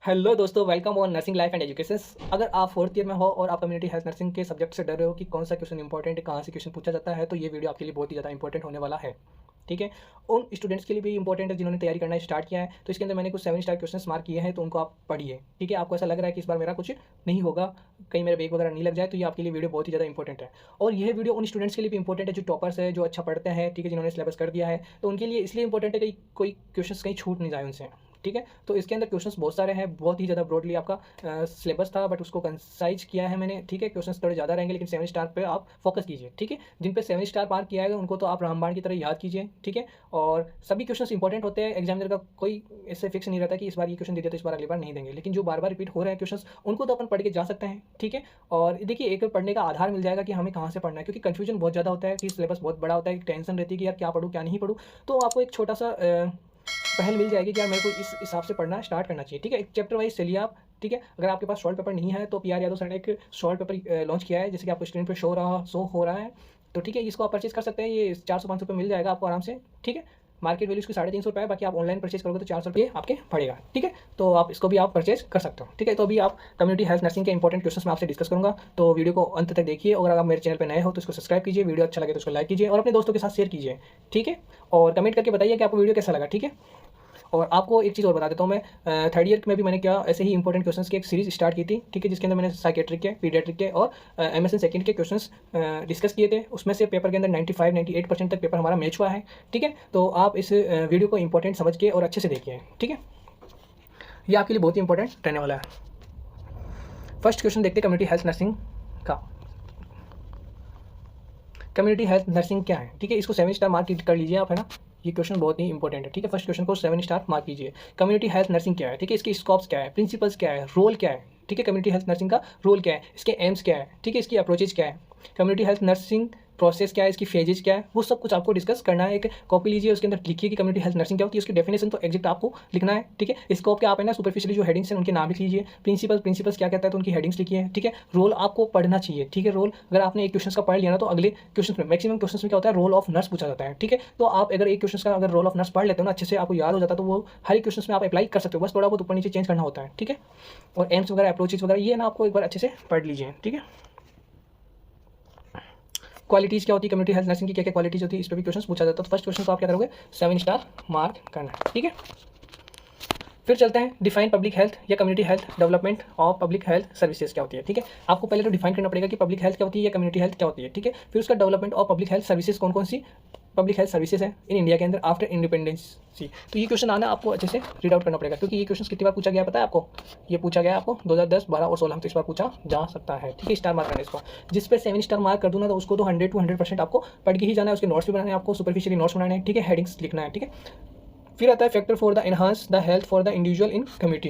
Hello दोस्तों, welcome on nursing life and education. अगर आप फोर्थ ईयर में हो और आप कम्युनिटी हेल्थ नर्सिंग के सब्जेक्ट से डर रहे हो कि कौन सा क्वेश्चन इंपॉर्टेंट है, कहाँ से क्वेश्चन पूछा जाता है, तो ये वीडियो आपके लिए बहुत ही ज़्यादा इंपॉर्टेंट होने वाला है। ठीक है, उन स्टूडेंट्स के लिए भी इंपॉर्टेंट है जिन्होंने तैयारी करना स्टार्ट किया है। तो इसके अंदर मैंने कुछ 7 स्टार क्वेश्चन मार्क किए हैं, तो उनको आप पढ़िए। ठीक है, आपको ऐसा लग रहा है कि इस बार मेरा कुछ नहीं होगा, कहीं मेरा बैग वगैरह नहीं लग जाए, तो ये आपके लिए वीडियो बहुत ही ज़्यादा इंपॉर्टेंट है। और यह वीडियो उन स्टूडेंट्स के लिए भी इंपॉर्टेंट है जो टॉपर्स है, जो अच्छा पढ़ते हैं, ठीक है, जिन्होंने सिलेबस कर दिया है, तो उनके लिए इसलिए इंपॉर्टेंट है कि कोई क्वेश्चन कहीं छूट नहीं जाए उनसे। ठीक है, तो इसके अंदर क्वेश्चंस बहुत सारे हैं, बहुत ही ज़्यादा ब्रॉडली आपका सिलेबस था, बट उसको कंसाइज किया है मैंने। ठीक है, क्वेश्चंस थोड़े ज़्यादा रहेंगे, लेकिन 7 स्टार पे आप फोकस कीजिए। ठीक है, जिन पे 7 स्टार मार्क किया है उनको तो आप रामबाण की तरह याद कीजिए। ठीक है, और सभी क्वेश्चंस इंपॉर्टेंट होते हैं। एग्जामिनर का कोई ऐसे फिक्स नहीं रहता कि इस बार ये क्वेश्चन दे दिया तो इस बार अगली बार नहीं देंगे, लेकिन जो बार बार रिपीट हो रहे हैं क्वेश्चंस, उनको तो अपन पढ़ के जा सकते हैं। ठीक है, और देखिए एक पढ़ने का आधार मिल जाएगा कि हमें कहाँ से पढ़ना है, क्योंकि कन्फ्यूजन बहुत ज़्यादा होता है कि सिलेबस बहुत बड़ा होता है, टेंशन रहती है कि यार क्या पढ़ूँ क्या नहीं पढ़ूँ। तो आपको एक छोटा सा पहल मिल जाएगी कि यार मेरे को इस हिसाब से पढ़ना स्टार्ट करना चाहिए। ठीक है, एक चैप्टर वाइज चलिए आप। ठीक है, अगर आपके पास शॉर्ट पेपर नहीं है तो पीआर यादव सर ने एक शॉर्ट पेपर लॉन्च किया है, जैसे कि आपको स्क्रीन पर शो हो रहा है। तो ठीक है, इसको आप परचेज कर सकते हैं, ये 400-500 रुपये मिल जाएगा आपको आराम से। ठीक है, मार्केट वैल्यू इसकी 350 रुपये है, बाकी आप ऑनलाइन परचेज करोगे तो 400 रुपये आपके पड़ेगा। ठीक है, तो आप इसको भी आप परचेज कर सकते हो। ठीक है, तो अभी आप कम्युनिटी हेल्थ नर्सिंग के इंपॉर्टेंट क्वेश्चन मैं आपसे डिस्कस करूँगा, तो वीडियो को अंत तक देखिए। और अगर आप मेरे चैनल पर नए हो तो इसको सब्सक्राइब कीजिए, वीडियो अच्छा लगे तो उसको लाइक कीजिए और अपने दोस्तों के साथ शेयर कीजिए। ठीक है, और कमेंट करके बताइए कि आपको वीडियो कैसा लगा। ठीक है, और आपको एक चीज़ और बता देता हूँ, मैं थर्ड ईयर में भी मैंने क्या ऐसे ही इंपॉर्टेंट क्वेश्चंस की एक सीरीज स्टार्ट की थी। ठीक है, जिसके अंदर मैंने साइकेट्रिक के, पीडियाट्रिक के और एमएसएन सेकंड के क्वेश्चंस डिस्कस किए थे। उसमें से पेपर के अंदर 95-98% तक पेपर हमारा मैच हुआ है। ठीक है, तो आप इस वीडियो को इंपॉर्टेंट समझ के और अच्छे से देखिए। ठीक है, ये आपके लिए बहुत ही इंपॉर्टेंट रहने वाला है। फर्स्ट क्वेश्चन देखते हैं कम्युनिटी हेल्थ नर्सिंग का। कम्युनिटी हेल्थ नर्सिंग क्या है? ठीक है, इसको 7 स्टार मार्क कर लीजिए आप, है ना। ये क्वेश्चन बहुत ही इंपॉर्टेंट है। ठीक है, फर्स्ट क्वेश्चन को 7 स्टार मार्क कीजिए। कम्युनिटी हेल्थ नर्सिंग क्या है? ठीक है, इसके स्कोप्स क्या है, प्रिंसिपल्स क्या है, रोल क्या है? ठीक है, कम्युनिटी हेल्थ नर्सिंग का रोल क्या है, इसके एम्स क्या है? ठीक है, इसकी अप्रोचेज क्या है, कम्युनिटी हेल्थ नर्सिंग प्रोसेस क्या है, इसकी फेजेज क्या है, वो सब कुछ आपको डिस्कस करना है। एक कॉपी लीजिए, उसके अंदर लिखिए कि कम्युनिटी हेल्थ नर्सिंग क्या होती है, उसकी डेफिनेशन तो एग्जैक्ट आपको लिखना है। ठीक है, स्कोप क्या आप है ना, सुपरफिशियली जो हेडिंग्स हैं उनके नाम लिख लीजिए। प्रिंसिपल्स क्या कहता है तो उनकी हेडिंग्स लिखिए। ठीक है, रोल आपको पढ़ना चाहिए। ठीक है, रोल अगर आपने एक क्वेश्चन का पढ़ लिया ना, तो अगले क्वेश्चन में मैक्सिमम क्वेश्चन में क्या होता है, रोल ऑफ नर्स पूछा जाता है। ठीक है, तो आप अगर एक क्वेश्चन का अगर रोल ऑफ नर्स पढ़ लेते हो ना, अच्छे से आपको याद हो जाता है, तो वो हर एक क्वेश्चन में आप अप्लाई कर सकते हो। बस थोड़ा बहुत ऊपर नीचे चेंज करना होता है। ठीक है, और एम्स वगैरह, अप्रोचेज वगैरह, ये ना आपको एक बार अच्छे से पढ़ लीजिए। ठीक है, क्वालिटीज़ क्या होती है, कम्युनिटी हेल्थ नर्सिंग की क्या क्या क्वालिटीज़ होती है, इस पर भी क्वेश्चन पूछा जाता है। तो फर्स्ट क्वेश्चन को आप क्या करोगे, 7 स्टार मार्क करना है। ठीक है, फिर चलते हैं डिफाइन पब्लिक हेल्थ या कम्युनिटी हेल्थ डेवलपमेंट और पब्लिक हेल्थ सर्विसेज क्या होती है। ठीक है, आपको पहले तो डिफाइन करना पड़ेगा कि पब्लिक हेल्थ क्या होती है या कम्युनिटी हेल्थ क्या होती है। ठीक है, फिर उसका डेवलपमेंट और पब्लिक हेल्थ सर्विसेज कौन कौन सी पब्लिक हेल्थ सर्विसेज है इन इंडिया के अंदर आफ्टर इंडिपेंडेंसी। तो ये क्वेश्चन आना आपको अच्छे से रीड आउट करना पड़ेगा, क्योंकि ये क्वेश्चन कितनी बार पूछा गया पता है आपको, ये पूछा गया आपको 2010, 12 और 16 में, तो इस बार पूछा जा सकता है। ठीक है, स्टार मार्क करना इसको, जिस पे 7 स्टार मार्क कर दूँ ना, तो उसको तो 100% आपको पढ़ के ही जाना है। उसके नोट्स भी बनाने हैं आपको, सुपरफिशियली नोट्स बनाने हैं। ठीक है, हेडिंग्स लिखना है। ठीक है, फिर आता है factor for the enhance the health for the individual in community.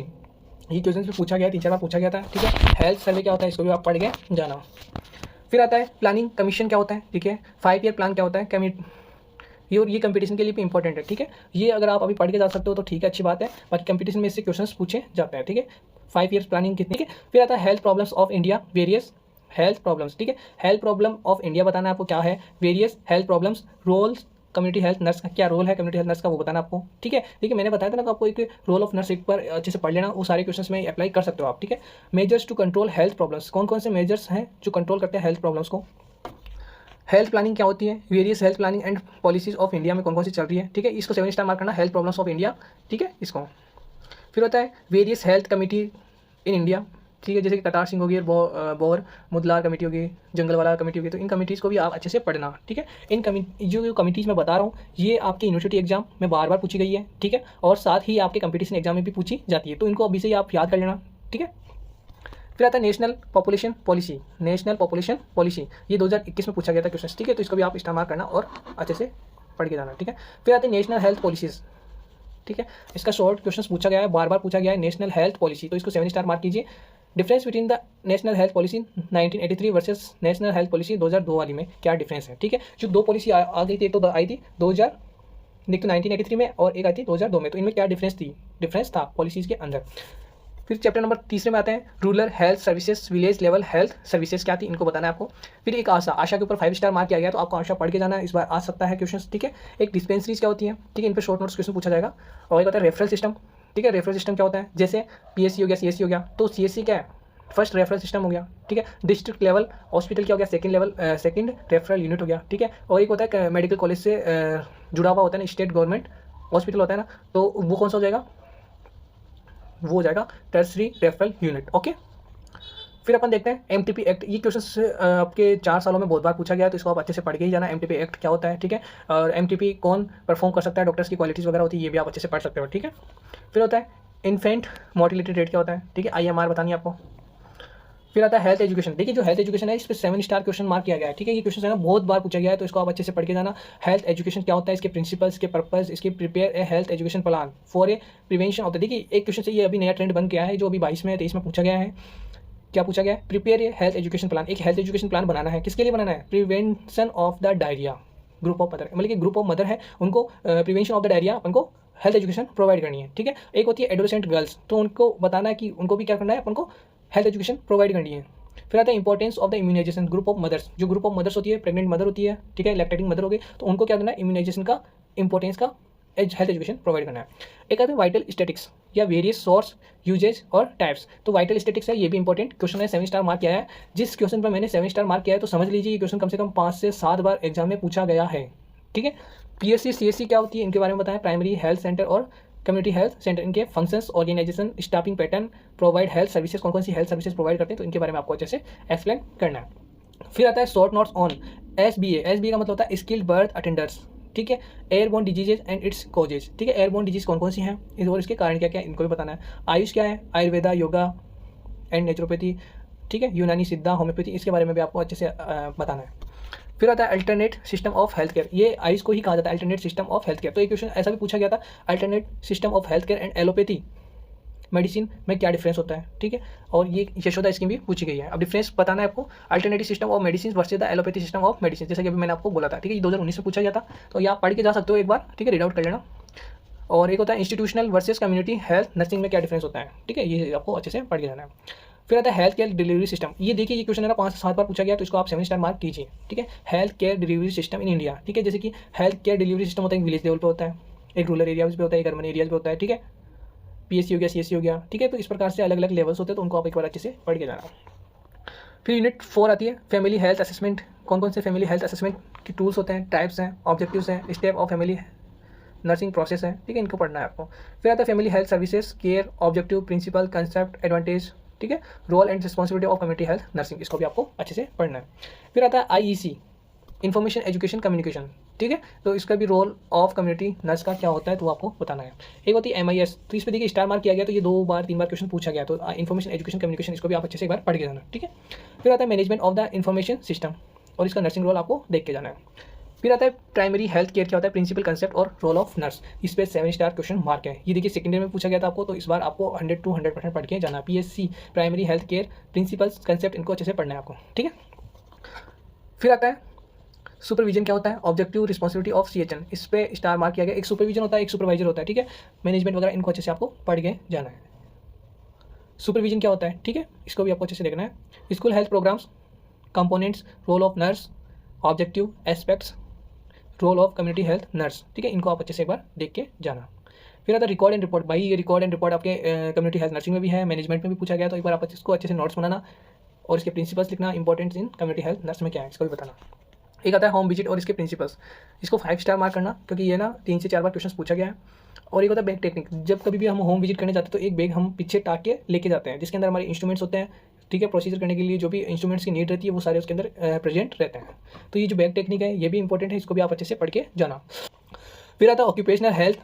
ये क्वेश्चन से पूछा गया, 3-4 बार पूछा गया था। ठीक है, हेल्थ सर्वे क्या होता है, इसको भी आप पढ़ के जाना। फिर आता है प्लानिंग कमीशन क्या होता है। ठीक है, 5 ईयर प्लान क्या होता है, ये कंपटीशन के लिए भी इंपॉर्टेंट है। ठीक है, ये अगर आप अभी पढ़ के जा सकते हो तो ठीक है, अच्छी बात है, बाकी कंपटीशन में इससे क्वेश्चंस पूछे जाते हैं। ठीक है, 5 ईयर्स प्लानिंग कितनी। ठीक है, फिर आता है health problems of India, various health problems. ठीक है, हेल्थ प्रॉब्लम ऑफ इंडिया बताना है आपको क्या है, various health problems, roles community health nurse का क्या रोल है, कम्युनिटी हेल्थ नर्स का वो बताना आपको। ठीक है, देखिए मैंने बताया था ना कि आपको एक रोल ऑफ नर्स एक बार अच्छे से पढ़ लेना, वो सारे क्वेश्चंस में अप्लाई कर सकते हो आप। ठीक है, measures to control health problems, कौन कौन से मेजर्स हैं जो कंट्रोल करते हैं हेल्थ प्रॉब्लम्स को। हेल्थ प्लानिंग क्या होती है, various health planning and policies of India में कौन कौन सी चल रही है। ठीक है, इसको 7 स्टार मार्क करना, हेल्थ प्रॉब्लम्स ऑफ इंडिया। ठीक है, इसको फिर होता है various health committee in India. ठीक है, जैसे कि कतार सिंह होगी, बोर मुदलार कमेटी होगी, जंगलवाला कमेटी होगी, तो इन कमिटीज़ को भी आप अच्छे से पढ़ना। ठीक है, इन जो कमिटीज़ मैं बता रहा हूँ, ये आपके यूनिवर्सिटी एग्जाम में बार बार पूछी गई है। ठीक है, और साथ ही आपके कंपटीशन एग्जाम में भी पूछी जाती है, तो इनको अभी से ही आप याद कर लेना। ठीक है, फिर आता है national population policy, national population policy, ये 2021 में पूछा गया था क्वेश्चन। ठीक है, तो इसको भी आप स्टार मार्क करना और अच्छे से पढ़ के जाना। ठीक है, फिर आते हैं नेशनल हेल्थ पॉलिसीज़। ठीक है, इसका शॉर्ट क्वेश्चन पूछा गया है, बार बार पूछा गया है, नेशनल हेल्थ पॉलिसी, तो इसको 7 स्टार मार्क कीजिए। Difference between the national health policy 1983 versus national health policy 2002 वाली में क्या डिफरेंस है। ठीक है, जो दो पॉलिसी आ गई थी, एक तो आई थी 2000 देखो 1983 में और एक आई थी 2002 में, तो इनमें क्या डिफरेंस था पॉलिसीज़ के अंदर। फिर चैप्टर नंबर 3 में आते हैं rural health services, village level health services क्या थी, इनको बताना है आपको। फिर एक आशा के ऊपर 5 स्टार मार्क किया गया, तो आपको आशा पढ़ के जाना है, इस बार आ सकता है क्वेश्चन। ठीक है, एक डिस्पेंसरीज क्या होती है। ठीक है, इन पर शॉर्ट नोट्स क्वेश्चन पूछा जाएगा। और एक होता है रेफरल सिस्टम, ठीक है। रेफरल सिस्टम क्या होता है, जैसे PSC हो गया, CSC हो गया, तो CSC क्या है, फर्स्ट रेफरल सिस्टम हो गया, ठीक है। डिस्ट्रिक्ट लेवल हॉस्पिटल क्या हो गया, सेकंड रेफरल यूनिट हो गया, ठीक है। और एक होता है मेडिकल कॉलेज से जुड़ा हुआ होता है ना, स्टेट गवर्नमेंट हॉस्पिटल होता है ना, तो वो कौन सा हो जाएगा, वो हो जाएगा टर्सरी रेफरल यूनिट। ओके, फिर अपन देखते हैं MTP एक्ट। ये क्वेश्चन आपके 4 सालों में बहुत बार पूछा गया है, तो इसको आप अच्छे से पढ़ के ही जाना। MTP एक्ट क्या होता है, ठीक है, और MTP कौन परफॉर्म कर सकता है, डॉक्टर्स की क्वालिटीज़ वगैरह होती है, ये भी आप अच्छे से पढ़ सकते हो, ठीक है। फिर होता है इन्फेंट मोर्टिलिटी रेट क्या होता है, ठीक है, IMR बतानी है आपको। फिर आता है हेल्थ एजुकेशन। देखिए जो हेल्थ एजुकेशन है इस पर 7 स्टार क्वेश्चन मार्क किया गया है, ठीक है। ये क्वेश्चन है ना बहुत बार पूछा गया है, तो इसको आप अच्छे से पढ़ के जाना। हेल्थ एजुकेशन क्या होता है, इसके प्रिंसिपल्स, इसके पर्पस, इसके prepare a health education plan for a prevention of the. देखिए एक क्वेश्चन से ये अभी नया ट्रेंड बन गया है, जो अभी 22 में 23 में पूछा गया है। क्या पूछा गया है, prepare a health education plan. एक हेल्थ एजुकेशन प्लान बनाना है, किसके लिए बनाना है, prevention of the diarrhoea group of mother, मतलब कि ग्रुप ऑफ मदर है उनको प्रिवेंशन ऑफ द डायरिया अपन को हेल्थ एजुकेशन प्रोवाइड करनी है, ठीक है। एक होती है एडोलेसेंट गर्ल्स, तो उनको बताना है कि उनको भी क्या करना है, अपन को हेल्थ एजुकेशन प्रोवाइड करनी है। फिर आता है importance of the immunisation group of mothers. जो ग्रुप ऑफ मदर्स होती है, प्रेग्नेंट मदर होती है, ठीक है, लैक्टेटिंग मदर हो गई, तो उनको क्या देना है, इम्यूनाइजेशन का इंपॉर्टेंस का हेल्थ एजुकेशन प्रोवाइड करना है। एक आता है वाइटल स्टैटिक्स या वेरियस सोर्स यूजेज और टाइप्स। तो वाइटल स्टैटिक्स है, ये भी इंपॉर्टेंट क्वेश्चन है, 7 स्टार मार्क किया है। जिस क्वेश्चन पर मैंने 7 स्टार मार्क किया है, तो समझ लीजिए ये क्वेश्चन कम से कम 5 से 7 बार एग्जाम में पूछा गया है, ठीक है। PSC CSC क्या होती है, इनके बारे में बताएं। प्राइमरी हेल्थ सेंटर और कम्युनिटी हेल्थ सेंटर, इनके functions, organisation, staffing pattern, provide health services, कौन कौन सी हेल्थ सर्विसेज प्रोवाइड करते हैं, तो इनके बारे में आपको अच्छे से एक्सप्लेन करना है। फिर आता है short notes on SBA। SBA का मतलब होता है स्किल्ड बर्थ अटेंडर्स, ठीक है। Airborne diseases and its causes, ठीक है। एयरबोर्न डिजीज कौन कौन सी हैं और इसके कारण क्या क्या है, इनको भी बताना है। आयुष क्या है, आयुर्वेदा, योगा एंड नेचुरोपैथी, ठीक है, यूनानी, सिद्धा, होम्योपैथी, इसके बारे में भी आपको अच्छे से बताना है। फिर आता है alternate system of health care. ये आयुष को ही कहा जाता है alternate system of health care. तो एक क्वेश्चन ऐसा भी पूछा गया था, alternate system of health care and allopathy medicine में क्या डिफरेंस होता है, ठीक है। और ये यशोदा स्कीम भी पूछी गई है। अब डिफरेंस बताना है आपको, alternative system of medicine versus the allopathy system of medicine, जैसे कि अभी मैंने आपको बोला था, ठीक है। ये 2019 में पूछा गया था, तो ये आप पढ़ के जा सकते हो एक बार, ठीक है, रीड आउट कर लेना। और एक होता है institutional versus community health nursing में क्या डिफरेंस होता है, ठीक है, ये आपको अच्छे से पढ़ के जाना है। फिर आता है हेल्थ केयर डिलीवरी सिस्टम। ये देखिए ये क्वेश्चन है ना 5 से 7 बार पूछा गया, तो इसको आप 7 स्टार मार्क कीजिए, ठीक है। Health care delivery system in India, ठीक है, जैसे कि हेल्थ केयर डिलीवरी सिस्टम होता है, एक विलेज लेवल पे होता है, एक रूरल एरियाज पे होता है, एक अर्बन एरियाज पे होता है, ठीक है। PSC हो गया, CSC हो गया, ठीक है। तो इस प्रकार से अलग अलग लेवल्स होते हैं, तो उनको आप एक बार अच्छे से पढ़ के जाना। फिर यूनिट 4 आती है फैमिली हेल्थ असेसमेंट। कौन कौन से फैमिली हेल्थ असेसमेंट के टूल्स होते हैं, टाइप्स हैं, ऑब्जेक्टिव्स हैं, step of family nursing process है, ठीक है, इनको पढ़ना है आपको। फिर आता है family health services, care, objective, principle, concept, advantage, ठीक है, role and responsibility of community health nursing, इसको भी आपको अच्छे से पढ़ना है। फिर आता है IEC, इन्फॉर्मेशन एजुकेशन कम्युनिकेशन, ठीक है, तो इसका भी रोल ऑफ कम्युनिटी नर्स का क्या होता है, तो आपको बताना है। एक होती है MIS, तो इस पर देखिए स्टार मार्क किया गया, तो ये 2 बार 3 बार क्वेश्चन पूछा गया, तो इन्फॉर्मेशन एजुकेशन कम्युनिकेशन, इसको भी आप अच्छे से एक बार पढ़ के जाना, ठीक है। फिर आता है management of the information system, और इसका नर्सिंग रोल आपको देख के जाना है। फिर आता है प्राइमरी हेल्थ केयर क्या होता है, प्रिंसिपल, कंसेप्ट और रोल ऑफ नर्स, इस पर 7 स्टार क्वेश्चन मार्क है। ये देखिए सेकेंड में पूछा गया था आपको, तो इस बार आपको 100 to 100% पढ़ के जाना। PSC primary health care principles, concept, इनको अच्छे से पढ़ना है आपको, ठीक है। फिर आता है सुपरविजन क्या होता है, ऑब्जेक्टिव, रिस्पॉन्सिबिलिटी ऑफ CHN, इस पर स्टार मार्क किया गया। एक सुपरविजन होता है, एक सुपरवाइजर होता है, ठीक है। मैनेजमेंट वगैरह इनको अच्छे से आपको पढ़ के जाना है। सुपरविजन क्या होता है, ठीक है, इसको भी आपको अच्छे से देखना है। School health programmes, components, role of nurse, objective, aspects, role of community health nurse, ठीक है, इनको आप अच्छे से एक बार देख के जाना। फिर आता है रिकॉर्ड एंड रिपोर्ट। भाई ये रिकॉर्ड एंड रिपोर्ट आपके कम्युनिटी हेल्थ नर्सिंग में भी है, मैनेजमेंट में भी पूछा गया, तो एक बार आप इसको अच्छे से नोट्स बनाना और इसके प्रिंसिपल्स लिखना, importance in community health nurse में क्या है, इसको भी बताना। एक आता है होम विजिट और इसके प्रिंसिपल्स, इसको 5 स्टार मार्क करना, क्योंकि ये ना 3 से 4 बार क्वेश्चन पूछा गया है। और एक होता है बैग टेक्निक। जब कभी भी हम होम विजिट करने जाते हैं, तो एक बैग हम पीछे टाक के लेके जाते हैं, जिसके अंदर हमारे इंस्ट्रूमेंट्स होते हैं, ठीक है। प्रोसीजर करने के लिए जो भी इंस्ट्रूमेंट्स की नीड रहती है, वो सारे उसके अंदर प्रेजेंट रहते हैं। तो ये जो बैग टेक्निक है, ये भी इंपॉर्टेंट है, इसको भी आप अच्छे से पढ़ के जाना। फिर आता है ऑक्यूपेशनल हेल्थ।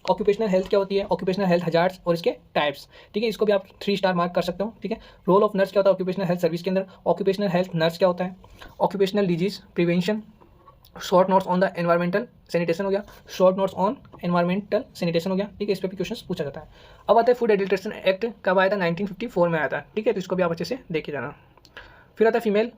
ऑक्यूपेशनल हेल्थ क्या होती है, ऑक्यूपेशनल हेल्थ हजार्ड्स और इसके टाइप्स, ठीक है, इसको भी आप 3 स्टार मार्क कर सकते हो, ठीक है। रोल ऑफ नर्स क्या होता है ऑक्यूपेशनल हेल्थ सर्विस के अंदर, ऑक्यूपेशनल हेल्थ नर्स क्या होता है, occupational disease prevention, short notes on the environmental sanitation हो गया, short notes on environmental sanitation हो गया, ठीक है, इस पर भी क्वेश्चन पूछा जाता है। अब आता है फूड एडल्ट्रेशन एक्ट, कब आया था, 1954 में आया था, ठीक है, तो इसको भी आप अच्छे से देखे जाना। फिर आता है फीमेल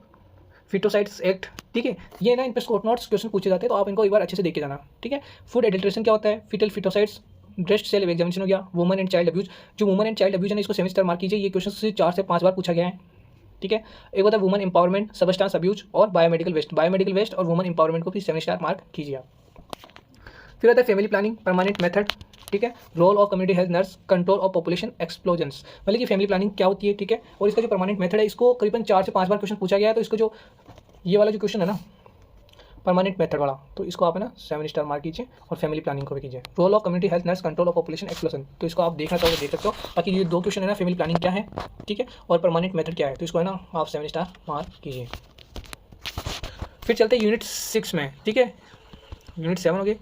फिटोसाइड्स एक्ट, ठीक है, ये ना इन पर शॉर्ट नोट्स क्वेश्चन पूछे जाते हैं, तो आप इनको एक बार अच्छे से देखे जाना, ठीक है। फूड एडल्ट्रेशन क्या होता है, फीटल फिटोसाइड्स, ब्रेस्ट सेल एग्जामिनेशन हो गया, वुमन एंड चाइल्ड अब्यूज। जो वुमन एंड चाइल्ड अब्यूज है, इसको 7 स्टार मार्क कीजिए, ये क्वेश्चन से 4 से 5 बार पूछा गया है, ठीक है। एक होता है वुमन एम्पावरमेंट, सबस्टांस अब्यूज और बायोमेडिकल वेस्ट। बायोमेडिकल वेस्ट और वुमन एम्पावरमेंट को भी 7 स्टार मार्क कीजिए आप। फिर आता है फैमिली प्लानिंग परमानेंट मेथड, ठीक है। Role of community health nurse, control of population explosions, मतलब कि फैमिली प्लानिंग क्या होती है, ठीक है। और इसका जो परमानेंट मेथड है, इसको करीबन 4 से 5 बार क्वेश्चन पूछा गया है। तो इसको जो ये वाला जो क्वेश्चन है ना, परमानेंट मेथड वाला, तो इसको आप है ना 7 स्टार मार्क कीजिए और फैमिली प्लानिंग को भी कीजिए। Role of community health nurse, control of population explosion, तो इसको आप देखना चाहोगे देख सकते हो। बाकी ये 2 क्वेश्चन है ना, फैमिली प्लानिंग क्या है, ठीक है, और परमानेंट मेथड क्या है, तो इसको है ना आप 7 स्टार मार्क कीजिए। फिर चलते हैं यूनिट 6 में, ठीक है। यूनिट 7 हो गई,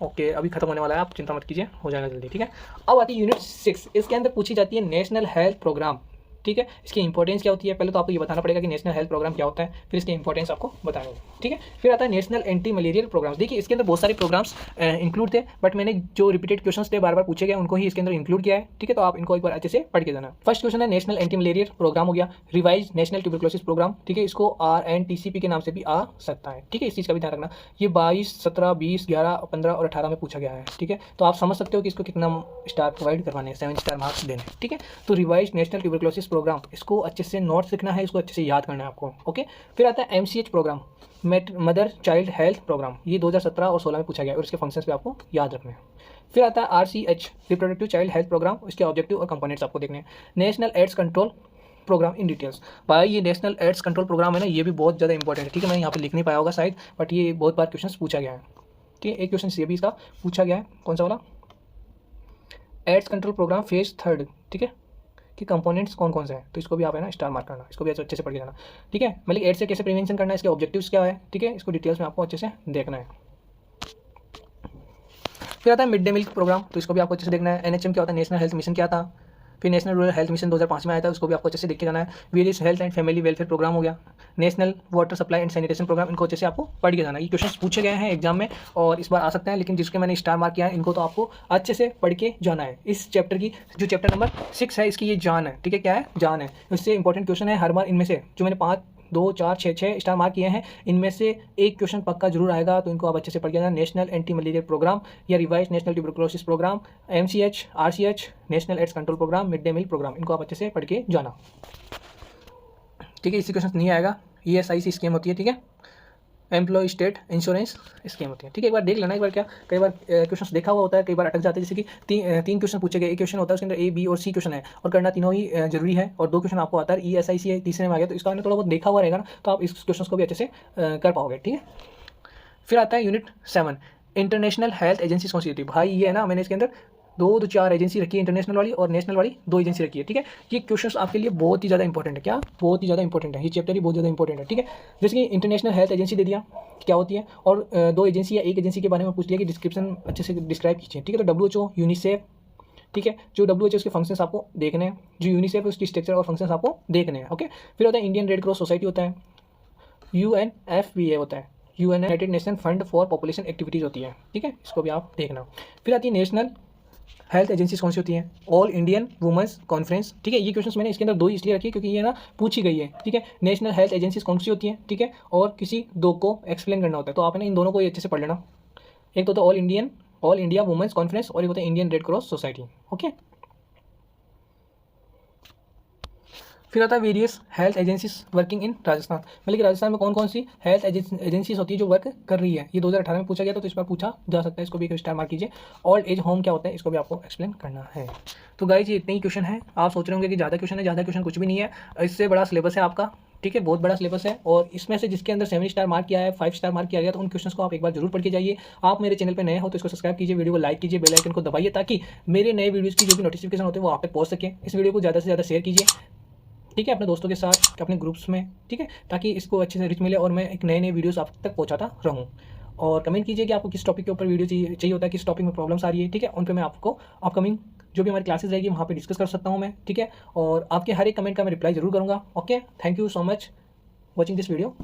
ओके, अभी खत्म होने वाला है, आप चिंता मत कीजिए, हो जाएगा जल्दी, ठीक है। अब आती है यूनिट 6, इसके अंदर पूछी जाती है नेशनल हेल्थ प्रोग्राम, ठीक है। इसकी इंपॉर्टेंस क्या होती है, पहले तो आपको ये बताना पड़ेगा कि नेशनल हेल्थ प्रोग्राम क्या होता है, फिर इसकी इंपॉर्टेंस आपको बतानी है, ठीक है। फिर आता है नेशनल एंटी मलेरियल प्रोग्राम्स। देखिए इसके अंदर बहुत सारे प्रोग्राम्स इंक्लूड थे, बट मैंने जो रिपीटेड क्वेश्चंस थे बार बार पूछे गए उनको ही इसके अंदर इंक्लूड किया है, ठीक है। तो आप इनको एक बार अच्छे से पढ़ के जाना। फर्स्ट क्वेश्चन है नेशनल एंटी मलेरियल प्रोग्राम हो गया, रिवाइज नेशनल ट्यूबरक्लोसिस प्रोग्राम, ठीक है। इसको RNTCP के नाम से भी आ सकता है, ठीक है। इस चीज़ का भी ध्यान रखना। ये 22, 17, 20, 11, 15 और 18 में पूछा गया है, ठीक है। तो आप समझ सकते हो कि इसको कितना स्टार प्रोवाइड करवाने हैं, 7 स्टार मार्क्स देने, ठीक है। तो रिवाइज नेशनल ट्यूबरक्लोसिस प्रोग्राम, इसको अच्छे से नोट्स लिखना है, इसको अच्छे से याद करना है आपको, ओके। फिर आता है MCH programme, mother child health programme, ये 2017 और 16 में पूछा गया और इसके फंक्शंस पे आपको याद रखने हैं। फिर आता है RCH reproductive child health programme, इसके ऑब्जेक्टिव और कंपोनेंट्स आपको देखने हैं। National AIDS control programme in details, भाई ये नेशनल एड्स कंट्रोल प्रोग्राम है ना, ये भी बहुत ज़्यादा इंपॉर्टेंट है, ठीक है। मैंने यहाँ पे लिख नहीं पाया होगा शायद, बट ये बहुत बार क्वेश्चन पूछा गया है, ठीक है। एक क्वेश्चन ये भी इसका पूछा गया है, कौन सा वाला, एड्स कंट्रोल प्रोग्राम फेज 3, ठीक है, कि कंपोनेंट्स कौन कौन से हैं। तो इसको भी आप है ना स्टार मार्क करना, इसको भी अच्छे से पढ़ के जाना, ठीक है। मतलब एड्स से कैसे प्रिवेंशन करना है, इसके ऑब्जेक्टिव्स क्या है, ठीक है, इसको डिटेल्स में आपको अच्छे से देखना है। फिर आता है मिड डे मील प्रोग्राम, तो इसको भी आपको अच्छे से देखना है। NHM क्या होता है, नेशनल हेल्थ मिशन क्या था। फिर नेशनल रूरल हेल्थ मिशन 2005 में आया था, उसको भी आपको अच्छे से देख के जाना है। Various health and family welfare programme हो गया। National water supply and sanitation programme, इनको अच्छे से आपको पढ़ के जाना है। ये क्वेश्चन पूछे गए हैं एग्जाम में और इस बार आ सकते हैं, लेकिन जिसके मैंने स्टार मार्क किया है इनको तो आपको अच्छे से पढ़ के जाना है। इस चैप्टर की जो चैप्टर नंबर 6 है, इसकी ये जान है, ठीक है। क्या है, जान है। इससे इंपॉर्टेंट क्वेश्चन है हर बार, इनमें से जो मैंने 5, 2, 4, 6 स्टार मार्क किए हैं, इनमें से एक क्वेश्चन पक्का जरूर आएगा, तो इनको आप अच्छे से पढ़ के जाना। नेशनल एंटी मलेरिया प्रोग्राम या revise national tuberculosis programme, MCH, RCH, national AIDS control programme, mid day meal programme, इनको आप अच्छे से पढ़ के जाना, ठीक है। इसी क्वेश्चन नहीं आएगा। ESIC स्कीम होती है, ठीक है, एम्प्लॉय स्टेट इंश्योरेंस स्कीम होती है, ठीक है। एक बार देख लेना, एक बार क्या कई बार क्वेश्चन देखा हुआ होता है, कई बार अटक जाते हैं। जैसे कि तीन क्वेश्चन पूछे गए, एक क्वेश्चन होता है उसके अंदर A, B और C क्वेश्चन है और करना तीनों ही जरूरी है, और 2 क्वेश्चन आपको आता है ESIC है, तीसरे में आ गया, तो इसका थोड़ा बहुत देखा हुआ रहेगा ना, तो आप इस क्वेश्चन को भी अच्छे से कर पाओगे, ठीक है। फिर आता है यूनिट 7 इंटरनेशनल हेल्थ एजेंसी कौन सी होती है। भाई ये है ना, मैंने इसके अंदर 4 एजेंसी रखी है, इंटरनेशनल वाली और नेशनल वाली 2 एजेंसी रखी है, ठीक है। ये क्वेश्चंस आपके लिए बहुत ही ज़्यादा इंपॉर्टेंट है, क्या बहुत ही ज़्यादा इंपॉर्टेंट है, ये चैप्टर ही बहुत ज़्यादा इंपॉर्टेंट है, ठीक है। जैसे कि इंटरनेशनल हेल्थ एजेंसी दे दिया क्या होती है, और 2 एजेंसी या 1 एजेंसी के बारे में पूछ लिया कि डिस्क्रिप्शन अच्छे से डिस्क्राइब कीजिए, ठीक है। तो WHO, यूनिसेफ, ठीक है। जो WHO उसके फंक्शंस आपको देखने हैं, जो यूनिसेफ उसकी स्ट्रक्चर और फंक्शंस आपको देखने हैं, ओके। फिर होता है इंडियन रेड क्रॉस सोसाइटी होता है, UNFPA होता है, United nation fund for population activities होती है, ठीक है, इसको भी आप देखना। फिर आती है नेशनल हेल्थ एजेंसीज कौन सी होती हैं, ऑल इंडियन वुमेंस कॉन्फ्रेंस, ठीक है। ये क्वेश्चन मैंने इसके अंदर 2 इसलिए रखी है क्योंकि ये ना पूछी गई है, ठीक है। नेशनल हेल्थ एजेंसीज कौन सी होती हैं, ठीक है, और किसी 2 को एक्सप्लेन करना होता है, तो आपने इन दोनों को अच्छे से पढ़ लेना। एक तो ऑल इंडिया वुमेंस कॉन्फ्रेंस और एक होता है Indian red cross society, okay. फिर आता है various health agencies working in Rajasthan, मतलब कि राजस्थान में कौन कौन सी हेल्थ एजेंसीज होती है जो वर्क कर रही है। ये 2018 में पूछा गया था, तो इस पर पूछा जा सकता है, इसको भी एक स्टार मार्क कीजिए। ओल्ड एज होम क्या होता है, इसको भी आपको एक्सप्लेन करना है। तो गाइस ये इतने ही क्वेश्चन है। आप सोच रहे होंगे कि ज़्यादा क्वेश्चन है, ज़्यादा क्वेश्चन कुछ भी नहीं है, इससे बड़ा सिलेबस है आपका, ठीक है, बहुत बड़ा सिलेबस है। और इसमें से जिसके अंदर 7 स्टार मार्क किया है, 5 स्टार मार्क किया गया, तो उन क्वेश्चंस को आप एक बार जरूर पढ़ के जाइए। आप मेरे चैनल पे नए हो तो इसको सब्सक्राइब कीजिए, वीडियो को लाइक कीजिए, बेल आइकन को दबाइए, ताकि मेरे नए वीडियोज़ की जो भी नोटिफिकेशन होते हैं वो आप तक पहुँच सके। इस वीडियो को ज़्यादा से ज़्यादा शेयर कीजिए, ठीक है, अपने दोस्तों के साथ, अपने ग्रुप्स में, ठीक है, ताकि इसको अच्छे से रीच मिले और मैं एक नए वीडियोस आप तक पहुंचाता रहूं। और कमेंट कीजिए कि आपको किस टॉपिक के ऊपर वीडियो चाहिए होता है, किस टॉपिक में प्रॉब्लम्स आ रही है, ठीक है, उन पर मैं आपको अपकमिंग जो भी हमारी क्लासेस रहेगी वहाँ पे डिस्कस कर सकता हूँ मैं, ठीक है। और आपके हर एक कमेंट का मैं रिप्लाई जरूर करूँगा, okay. Thank you so much watching this video.